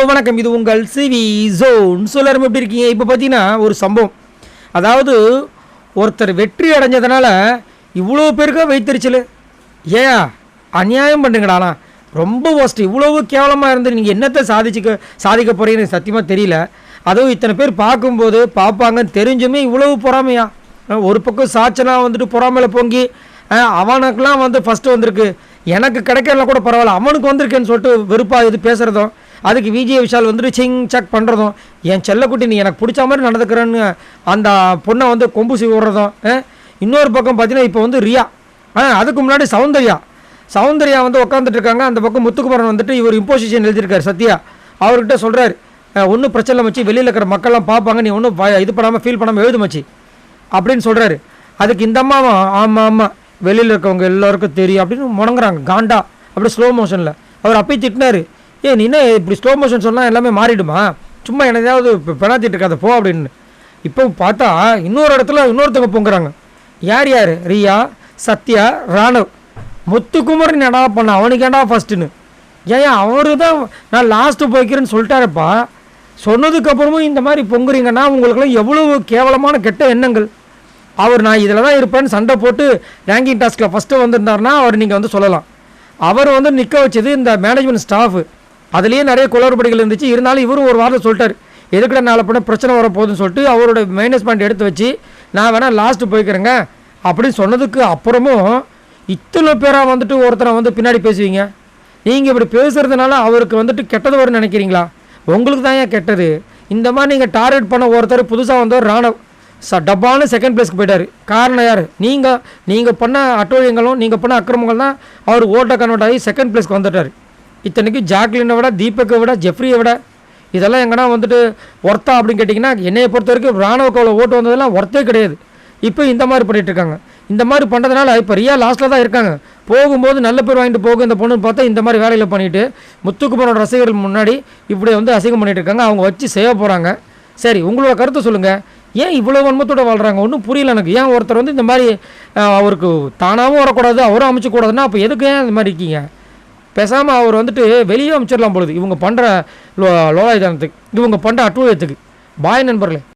வணக்கம். இது உங்கள் சிவி ஜோன். எல்லாரும் எப்படி இருக்கீங்க? இப்போ பார்த்தீங்கன்னா ஒரு சம்பவம், அதாவது ஒருத்தர் வெற்றி அடைஞ்சதுனால இவ்வளோ பேருக்கா வைத்தறிச்சல். ஏயா அநியாயம் பண்ணுங்கடாண்ணா, ரொம்ப ஒஸ்ட். இவ்வளவு கேவலமாக இருந்து நீங்கள் என்னத்தை சாதிக்க போகிறீங்கன்னு சத்தியமாக தெரியல. அதுவும் இத்தனை பேர் பார்க்கும்போது பார்ப்பாங்கன்னு தெரிஞ்சுமே இவ்வளவு பொறாமையா? ஒரு பக்கம் சாட்சனா வந்துட்டு பொறாமையில் பொங்கி அவனுக்கெல்லாம் வந்து ஃபஸ்ட்டு வந்திருக்கு, எனக்கு கிடைக்கிறதுல கூட பரவாயில்ல, அவனுக்கு வந்திருக்கேன்னு சொல்லிட்டு வெறுப்பாக இது பேசுகிறதும், அதுக்கு விஜய் விஷால் வந்துட்டு சிங் சக் பண்ணுறதும், என் செல்லக்குட்டி நீ எனக்கு பிடிச்ச மாதிரி நடந்துக்கிறேன்னு அந்த பொண்ணை வந்து கொம்பு விடுறதும். இன்னொரு பக்கம் பார்த்தீங்கன்னா இப்போ வந்து ரியா, அதுக்கு முன்னாடி சௌந்தர்யா வந்து உட்காந்துட்டு இருக்காங்க. அந்த பக்கம் முத்துக்குமரன் வந்துட்டு இவர் இம்போசிஷன் எழுதியிருக்காரு சத்யா, அவர்கிட்ட சொல்கிறார், ஒன்றும் பிரச்சனை மச்சி, வெளியில் இருக்கிற மக்கள்லாம் பார்ப்பாங்க, நீ ஒன்றும் இது பண்ணாமல் ஃபீல் பண்ணாமல் எழுது மச்சி அப்படின்னு சொல்கிறாரு. அதுக்கு இந்த அம்மாவும் ஆமாம் வெளியில் இருக்கவங்க எல்லோருக்கும் தெரியும் அப்படின்னு முடங்குறாங்க காண்டா, அப்படி ஸ்லோ மோஷனில். அவர் அப்பயே திட்டினார், நீ என்ன இப்படி ஸ்லோ மோஷன் சொன்னால் எல்லாமே மாறிடுமா, சும்மா என்னதையாவது பெணாத்திட்டு இருக்காத போ அப்படின்னு. இப்போ பார்த்தா இன்னொரு இடத்துல இன்னொருத்தவங்க பொங்குறாங்க. யார் ரியா, சத்யா, ராணவ். முத்துக்குமரன் என்னடா பண்ண, அவனுக்கு ஏன்டா ஃபஸ்ட்டுன்னு. ஏன் அவரு தான் நான் லாஸ்ட்டு போய்க்கிறேன்னு சொல்லிட்டாருப்பா. சொன்னதுக்கப்புறமும் இந்த மாதிரி பொங்குறீங்கன்னா உங்களுக்குலாம் எவ்வளவு கேவலமான கெட்ட எண்ணங்கள். அவர் நான் இதில் தான் இருப்பேன்னு சண்டை போட்டு ரேங்கிங் டாஸ்கில் ஃபஸ்ட்டு வந்திருந்தாருன்னா அவர் நீங்கள் வந்து சொல்லலாம். அவர் வந்து நிற்க வச்சது இந்த மேனேஜ்மெண்ட் ஸ்டாஃபு, அதுலேயே நிறைய குளறுபடிகள் இருந்துச்சு. இருந்தாலும் இவரும் ஒரு வாரத்தில் சொல்லிட்டார், எதுக்கிட்ட நாளை பண்ண பிரச்சனை வரப்போகுதுன்னு சொல்லிட்டு அவரோட மைனஸ் பாயிண்ட் எடுத்து வச்சு நான் வேணால் லாஸ்ட்டு போய்க்கிறேங்க அப்படின்னு சொன்னதுக்கு அப்புறமும் இத்தனை பேராக வந்துட்டு ஒருத்தரை வந்து பின்னாடி பேசுவீங்க. நீங்கள் இப்படி பேசுகிறதுனால அவருக்கு வந்துட்டு கெட்டது வரும்னு நினைக்கிறீங்களா? உங்களுக்கு தான் ஏன் கெட்டது. இந்த மாதிரி நீங்கள் டார்கெட் பண்ண ஒருத்தர் புதுசாக வந்தவர் ராணவ் டப்பான்னு செகண்ட் பிளேஸ்க்கு போயிட்டார். காரணம் யார்? நீங்கள் பண்ண அட்டூழியங்களும் நீங்கள் பண்ண அக்கிரமங்கள் தான் அவர் ஓட்டை கன்வெர்ட் ஆகி செகண்ட் பிளேஸ்க்கு வந்துட்டார். இத்தனைக்கு ஜாக்லினை விட, தீபக்கை விட, ஜெஃப்ரியை விட இதெல்லாம் எங்கன்னா வந்துட்டு ஒர்த்தா அப்படின்னு கேட்டிங்கன்னா, என்னையை பொறுத்த வரைக்கும் ராணுவக்கு அவ்வளோ ஓட்டு வந்ததெல்லாம் ஒர்த்தே கிடையாது. இப்போ இந்த மாதிரி பண்ணிகிட்ருக்காங்க. இந்த மாதிரி பண்ணுறதுனால இப்போ ரியா லாஸ்ட்டில் தான் இருக்காங்க. போகும்போது நல்ல பேர் வாங்கிட்டு போகும் இந்த பொண்ணு பார்த்தா இந்த மாதிரி வேலையில் பண்ணிவிட்டு முத்துக்குமரனோட ரசிகர்கள் முன்னாடி இப்படி வந்து அசிங்கம் பண்ணிகிட்டு இருக்காங்க. அவங்க வச்சு செய்ய போகிறாங்க. சரி, உங்களோட கருத்தை சொல்லுங்கள். ஏன் இவ்வளோ வன்மத்தோடு வாழ்கிறாங்க? ஒன்றும் புரியல எனக்கு. ஏன் ஒருத்தர் வந்து இந்த மாதிரி அவருக்கு தானாகவும் வரக்கூடாது, அவரும் அமைச்சக்கூடாதுன்னா அப்போ எதுக்கு ஏன் இந்த மாதிரி இருக்கீங்க? பேசாமல் அவர் வந்துட்டு வெளியே அமைச்சிடலாம் பொழுது, இவங்க பண்ணுற லோலாயுதானத்துக்கு, இவங்க பண்ணுற அட்டூழியத்துக்கு. பாய் நண்பர்களே.